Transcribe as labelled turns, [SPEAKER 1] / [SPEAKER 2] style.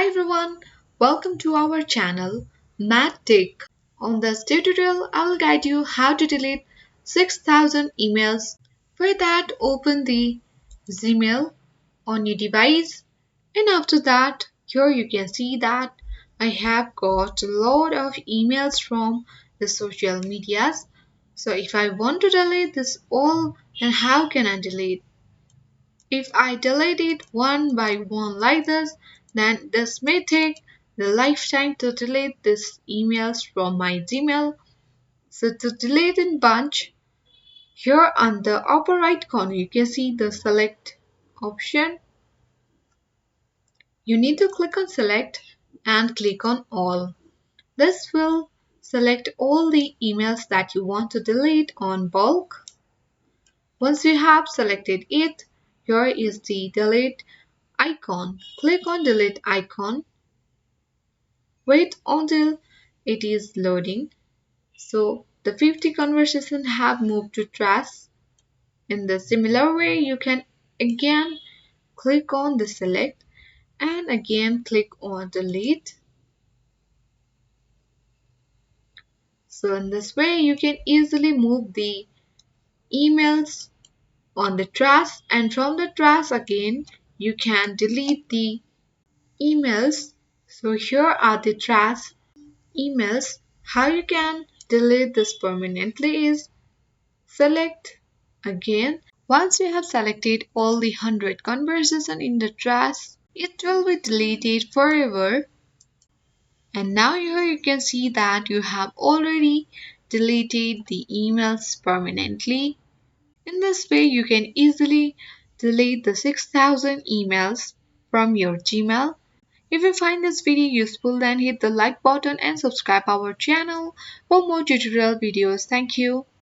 [SPEAKER 1] everyone, welcome to our channel Math Tech. On this tutorial, I will guide you how to delete 6,000 emails. For that, open the Gmail on your device, and after that, here you can see that I have got a lot of emails from the social medias. So if I want to delete this all, then how can I delete? If I delete it one by one like this, then this may take the lifetime to delete these emails from my Gmail. So to delete in bunch, here on the upper right corner you can see the select option. You need to click on select and click on all. This will select all the emails that you want to delete on bulk. Once you have selected it, here is the delete icon. Click on delete icon. Wait until it is loading. So the 50 conversations have moved to trash. In the similar way, you can again click on the select and again click on delete. So in this way, you can easily move the emails on the trash, and from the trash again, you can delete the emails. So here are the trash emails. How you can delete this permanently is select again. Once you have selected all the 100 conversations in the trash, it will be deleted forever. And now here you can see that you have already deleted the emails permanently. In this way, you can easily delete the 6,000 emails from your Gmail. If you find this video useful, then hit the like button and subscribe our channel for more tutorial videos. Thank you.